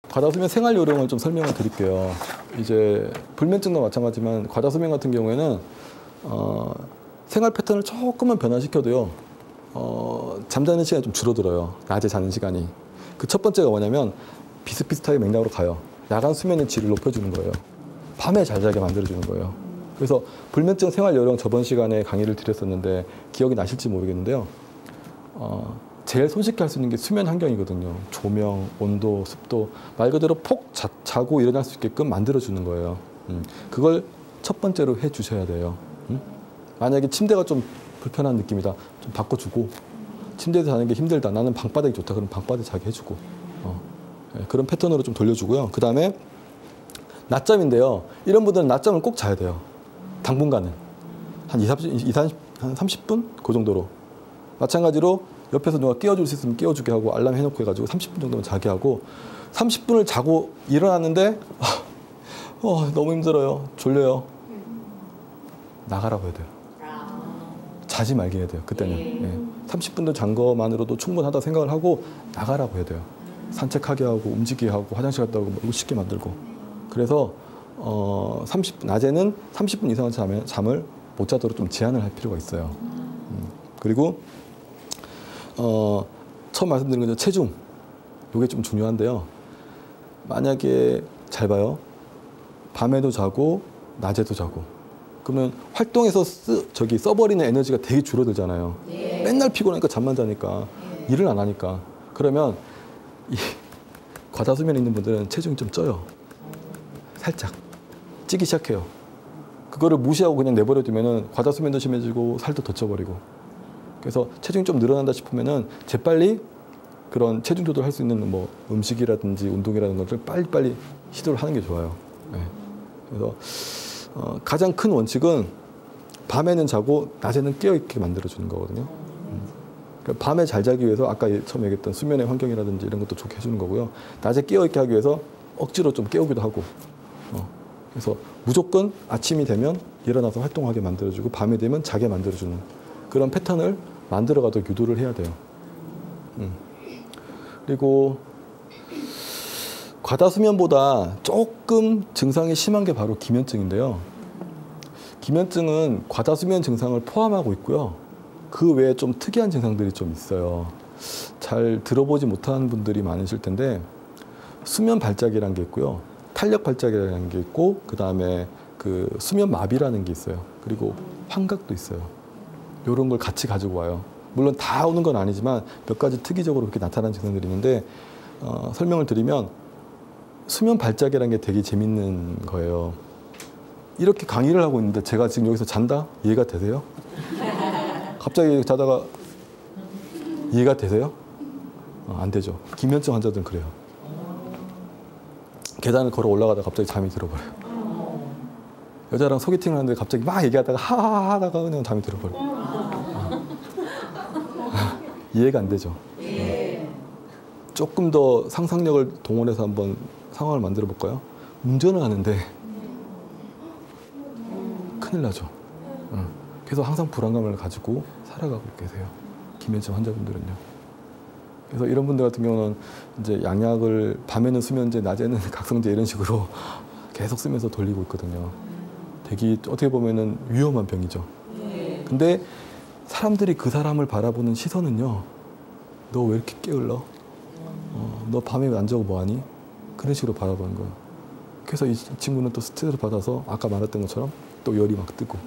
과다수면 생활 요령을 좀 설명을 드릴게요. 이제 불면증도 마찬가지지만 과다수면 같은 경우에는 생활 패턴을 조금만 변화시켜도요. 잠자는 시간이 좀 줄어들어요. 낮에 자는 시간이. 그 첫 번째가 뭐냐면 비슷비슷하게 맥락으로 가요. 야간 수면의 질을 높여주는 거예요. 밤에 잘 자게 만들어주는 거예요. 그래서 불면증 생활 요령 저번 시간에 강의를 드렸었는데 기억이 나실지 모르겠는데요. 제일 손쉽게 할 수 있는 게 수면 환경이거든요. 조명, 온도, 습도 말 그대로 푹 자고 일어날 수 있게끔 만들어주는 거예요. 그걸 첫 번째로 해주셔야 돼요. 만약에 침대가 좀 불편한 느낌이다. 좀 바꿔주고 침대에서 자는 게 힘들다. 나는 방바닥이 좋다. 그럼 방바닥에 자게 해주고 그런 패턴으로 좀 돌려주고요. 그 다음에 낮잠인데요. 이런 분들은 낮잠을 꼭 자야 돼요. 당분간은. 한 30분? 그 정도로. 마찬가지로 옆에서 누가 깨워줄 수 있으면 깨워주게 하고 알람 해놓고 해가지고 30분 정도면 자게 하고 30분을 자고 일어났는데 너무 힘들어요. 졸려요. 나가라고 해야 돼요. 자지 말게 해야 돼요. 그때는. 30분도 잔 것만으로도 충분하다 생각을 하고 나가라고 해야 돼요. 산책하게 하고 움직이게 하고 화장실 갔다 오고 뭐 쉽게 만들고. 그래서 30분, 낮에는 30분 이상은 잠을 못 자도록 좀 제한을 할 필요가 있어요. 그리고 처음 말씀드린 거죠. 체중. 이게 좀 중요한데요. 만약에 잘 봐요. 밤에도 자고 낮에도 자고. 그러면 활동에서 써버리는 에너지가 되게 줄어들잖아요. 네. 맨날 피곤하니까 잠만 자니까 일을 안 하니까. 그러면 이 과다수면에 있는 분들은 체중이 좀 쪄요. 살짝 찌기 시작해요. 그거를 무시하고 그냥 내버려 두면은 과다수면도 심해지고 살도 더 쪄버리고. 그래서 체중이 좀 늘어난다 싶으면은 재빨리 그런 체중 조절할 수 있는 뭐 음식이라든지 운동이라는 것들 빨리빨리 시도를 하는 게 좋아요. 네. 그래서 가장 큰 원칙은 밤에는 자고 낮에는 깨어있게 만들어주는 거거든요. 그러니까 밤에 잘 자기 위해서 아까 처음 얘기했던 수면의 환경이라든지 이런 것도 좋게 해주는 거고요. 낮에 깨어있게 하기 위해서 억지로 좀 깨우기도 하고. 그래서 무조건 아침이 되면 일어나서 활동하게 만들어주고 밤에 되면 자게 만들어주는 그런 패턴을 만들어가도록 유도를 해야 돼요. 그리고 과다수면보다 조금 증상이 심한 게 바로 기면증인데요. 기면증은 과다수면 증상을 포함하고 있고요. 그 외에 좀 특이한 증상들이 좀 있어요. 잘 들어보지 못한 분들이 많으실 텐데 수면 발작이라는 게 있고요. 탄력 발작이라는 게 있고 그 다음에 그 수면 마비라는 게 있어요. 그리고 환각도 있어요. 이런 걸 같이 가지고 와요. 물론 다 오는 건 아니지만 몇 가지 특이적으로 그렇게 나타나는 증상들이 있는데 설명을 드리면 수면 발작이라는 게 되게 재밌는 거예요. 이렇게 강의를 하고 있는데 제가 지금 여기서 잔다? 이해가 되세요? 갑자기 자다가 이해가 되세요? 안 되죠. 기면증 환자들은 그래요. 계단을 걸어 올라가다가 갑자기 잠이 들어버려요. 여자랑 소개팅을 하는데 갑자기 막 얘기하다가 하하하 하다가 그냥 잠이 들어버려요. 이해가 안 되죠. 조금 더 상상력을 동원해서 한번 상황을 만들어 볼까요? 운전을 하는데 큰일 나죠. 그래서 항상 불안감을 가지고 살아가고 계세요. 기면증 환자분들은요. 그래서 이런 분들 같은 경우는 이제 양약을 밤에는 수면제, 낮에는 각성제 이런 식으로 계속 쓰면서 돌리고 있거든요. 되게 어떻게 보면은 위험한 병이죠. 근데 사람들이 그 사람을 바라보는 시선은요. 너 왜 이렇게 게을러? 너 밤에 안 자고 뭐하니? 그런 식으로 바라보는 거예요. 그래서 이 친구는 또 스트레스를 받아서 아까 말했던 것처럼 또 열이 막 뜨고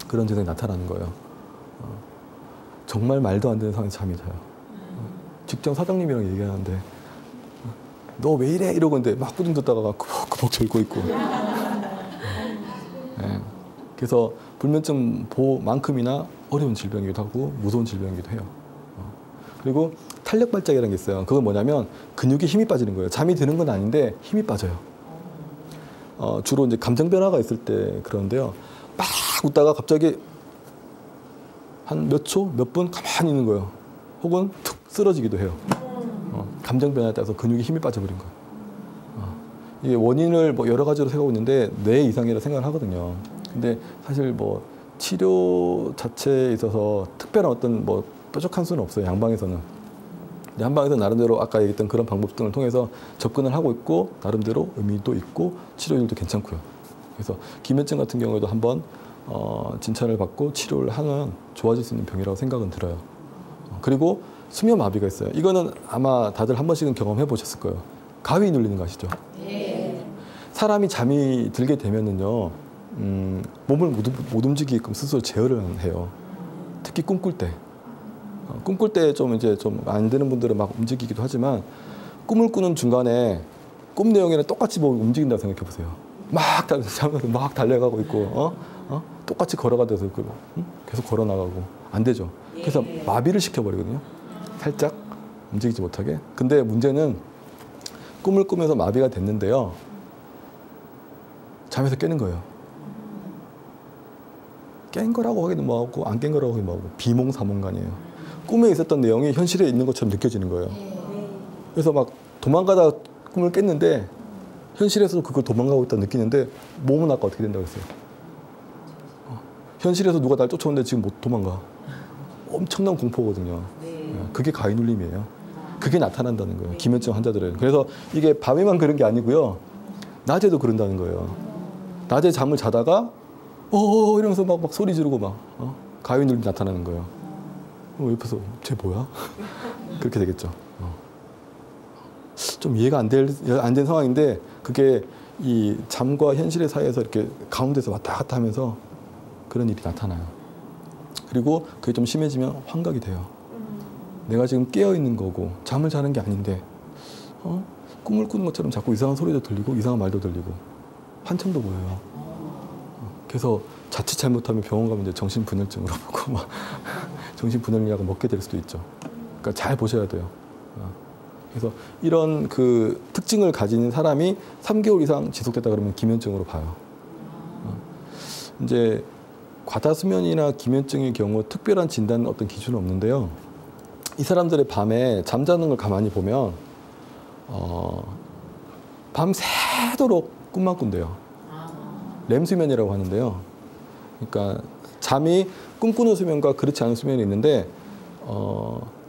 그런 증상이 나타나는 거예요. 정말 말도 안 되는 상황에서 잠이 자요. 직장 사장님이랑 얘기하는데 너 왜 이래? 이러고 있는데 막 꾸중 듣다가 구벅구벅 졸고 있고. 네. 그래서 불면증만큼이나 어려운 질병이기도 하고 무서운 질병이기도 해요. 그리고 탄력 발작이라는 게 있어요. 그건 뭐냐면 근육에 힘이 빠지는 거예요. 잠이 드는 건 아닌데 힘이 빠져요. 주로 이제 감정 변화가 있을 때 그러는데요. 막 웃다가 갑자기 한 몇 초, 몇 분 가만히 있는 거예요. 혹은 툭 쓰러지기도 해요. 감정 변화에 따라서 근육에 힘이 빠져버린 거예요. 이게 원인을 뭐 여러 가지로 생각하고 있는데 뇌 이상이라 생각을 하거든요. 근데 사실 뭐 치료 자체에 있어서 특별한 어떤 뭐 뾰족한 수는 없어요. 양방에서는. 근데 한방에서 나름대로 아까 얘기했던 그런 방법 등을 통해서 접근을 하고 있고 나름대로 의미도 있고 치료율도 괜찮고요. 그래서 기면증 같은 경우에도 한번 진찰을 받고 치료를 하면 좋아질 수 있는 병이라고 생각은 들어요. 그리고 수면 마비가 있어요. 이거는 아마 다들 한 번씩은 경험해 보셨을 거예요. 가위 눌리는 거 아시죠? 네. 사람이 잠이 들게 되면은요, 몸을 못 움직이게끔 스스로 제어를 해요. 특히 꿈꿀 때. 꿈꿀 때 좀 이제 좀 안 되는 분들은 막 움직이기도 하지만 꿈을 꾸는 중간에 꿈 내용이랑 똑같이 뭐 움직인다고 생각해 보세요. 막 달려가고 있고, 똑같이 걸어가면서 계속 걸어 나가고 안 되죠. 그래서 마비를 시켜버리거든요. 살짝 움직이지 못하게. 근데 문제는 꿈을 꾸면서 마비가 됐는데요. 잠에서 깨는 거예요. 깬 거라고 하기도 뭐하고 안 깬 거라고 하기도 뭐하고 비몽사몽간이에요. 꿈에 있었던 내용이 현실에 있는 것처럼 느껴지는 거예요. 그래서 막 도망가다 꿈을 깼는데 현실에서도 그걸 도망가고 있다 느끼는데 몸은 아까 어떻게 된다고 했어요? 현실에서 누가 날 쫓아오는데 지금 못 도망가. 엄청난 공포거든요. 그게 가위 눌림이에요. 그게 나타난다는 거예요. 기면증 환자들은. 그래서 이게 밤에만 그런 게 아니고요. 낮에도 그런다는 거예요. 낮에 잠을 자다가 이러면서 막 소리 지르고 막 가위 눌림이 나타나는 거예요. 옆에서 쟤 뭐야? 그렇게 되겠죠. 좀 이해가 안 된 상황인데 그게 이 잠과 현실의 사이에서 이렇게 가운데서 왔다 갔다 하면서 그런 일이 나타나요. 그리고 그게 좀 심해지면 환각이 돼요. 내가 지금 깨어 있는 거고 잠을 자는 게 아닌데 꿈을 꾸는 것처럼 자꾸 이상한 소리도 들리고 이상한 말도 들리고 환청도 보여요. 그래서 자칫 잘못하면 병원 가면 이제 정신분열증으로 보고 막 정신분열약을 먹게 될 수도 있죠. 그러니까 잘 보셔야 돼요. 그래서 이런 그 특징을 가진 사람이 3개월 이상 지속됐다 그러면 기면증으로 봐요. 이제 과다수면이나 기면증의 경우 특별한 진단 어떤 기준은 없는데요. 이 사람들의 밤에 잠자는 걸 가만히 보면 밤새도록 꿈만 꾼대요. 렘수면이라고 하는데요. 그러니까 잠이 꿈꾸는 수면과 그렇지 않은 수면이 있는데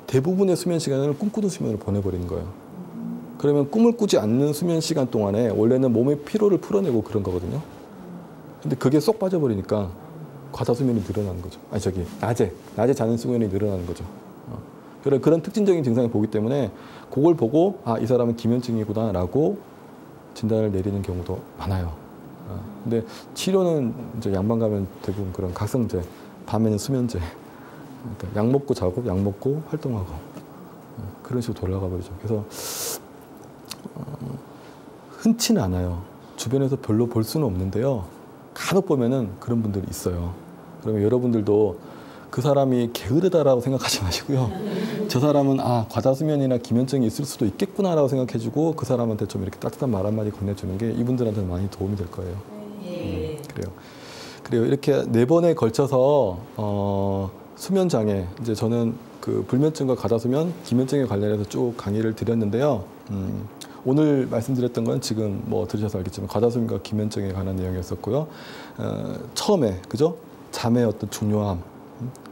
대부분의 수면 시간을 꿈꾸는 수면으로 보내버리는 거예요. 그러면 꿈을 꾸지 않는 수면 시간 동안에 원래는 몸의 피로를 풀어내고 그런 거거든요. 근데 그게 쏙 빠져버리니까 과다수면이 늘어나는 거죠. 낮에 자는 수면이 늘어나는 거죠. 그런 특징적인 증상을 보기 때문에 그걸 보고 이 사람은 기면증이구나 라고 진단을 내리는 경우도 많아요. 근데 치료는 이제 양반 가면 대부분 그런 각성제, 밤에는 수면제, 그러니까 약 먹고 자고 약 먹고 활동하고 그런 식으로 돌아가 버리죠. 그래서 흔치는 않아요. 주변에서 별로 볼 수는 없는데요. 간혹 보면은 그런 분들이 있어요. 그러면 여러분들도 그 사람이 게으르다라고 생각하지 마시고요. 저 사람은 과다수면이나 기면증이 있을 수도 있겠구나라고 생각해주고 그 사람한테 좀 이렇게 따뜻한 말 한마디 건네주는 게 이분들한테는 많이 도움이 될 거예요. 그래요. 이렇게 4번에 걸쳐서 수면장애, 이제 저는 그 불면증과 과다수면, 기면증에 관련해서 쭉 강의를 드렸는데요. 오늘 말씀드렸던 건 지금 뭐 들으셔서 알겠지만 과다수면과 기면증에 관한 내용이었었고요. 처음에 그죠? 잠의 어떤 중요함,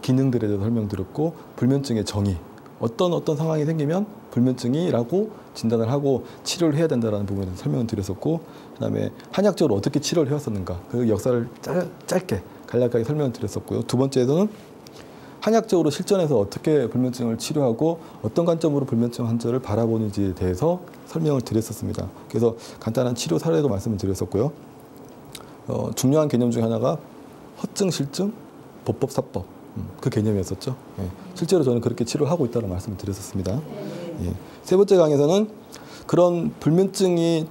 기능들에 대해서 설명드렸고 불면증의 정의, 어떤 상황이 생기면 불면증이라고 진단을 하고 치료를 해야 된다는 부분에 대해서 설명을 드렸었고, 그다음에 한약적으로 어떻게 치료를 해왔었는가 그 역사를 짧게 간략하게 설명을 드렸었고요. 두 번째에서는 한약적으로 실전에서 어떻게 불면증을 치료하고 어떤 관점으로 불면증 환자를 바라보는지에 대해서 설명을 드렸었습니다. 그래서 간단한 치료 사례도 말씀을 드렸었고요. 중요한 개념 중 하나가 허증, 실증, 보법, 사법 그 개념이었었죠. 실제로 저는 그렇게 치료를 하고 있다는 말씀을 드렸었습니다. 세 번째 강에서는 그런 불면증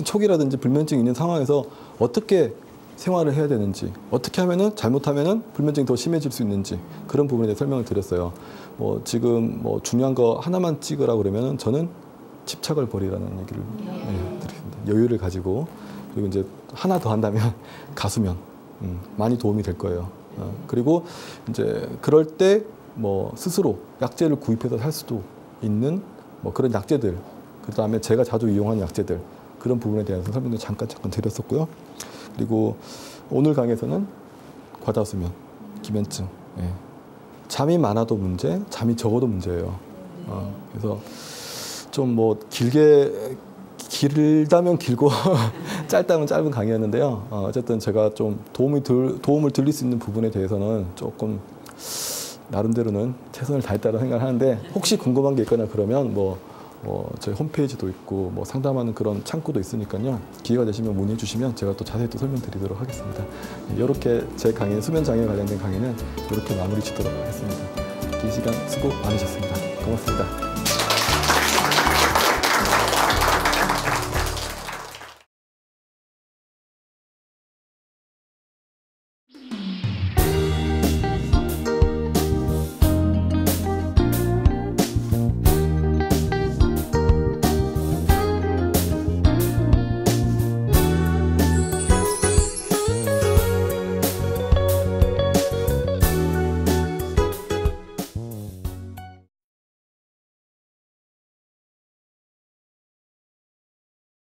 초기라든지 불면증이 있는 상황에서 어떻게 생활을 해야 되는지, 어떻게 하면은 잘못하면은 불면증이 더 심해질 수 있는지 그런 부분에 대해 설명을 드렸어요. 지금 중요한 거 하나만 찍으라 그러면은 저는 집착을 버리라는 얘기를 드리겠습니다. 여유를 가지고. 그리고 이제 하나 더 한다면 가수면 많이 도움이 될 거예요. 그리고 이제 그럴 때 스스로 약재를 구입해서 살 수도 있는 그런 약재들, 그 다음에 제가 자주 이용하는 약재들 그런 부분에 대해서 설명도 잠깐 드렸었고요. 그리고 오늘 강의에서는 과다수면, 기면증, 잠이 많아도 문제, 잠이 적어도 문제예요. 그래서 좀 뭐 길다면 길고 짧다면 짧은 강의였는데요. 어쨌든 제가 좀 도움을 드릴 수 있는 부분에 대해서는 조금 나름대로는 최선을 다했다고 생각하는데, 혹시 궁금한 게 있거나 그러면 저희 홈페이지도 있고 상담하는 그런 창구도 있으니까요. 기회가 되시면 문의해 주시면 제가 또 자세히 또 설명드리도록 하겠습니다. 이렇게 제 강의, 수면 장애 관련된 강의는 이렇게 마무리 짓도록 하겠습니다. 긴 시간 수고 많으셨습니다. 고맙습니다.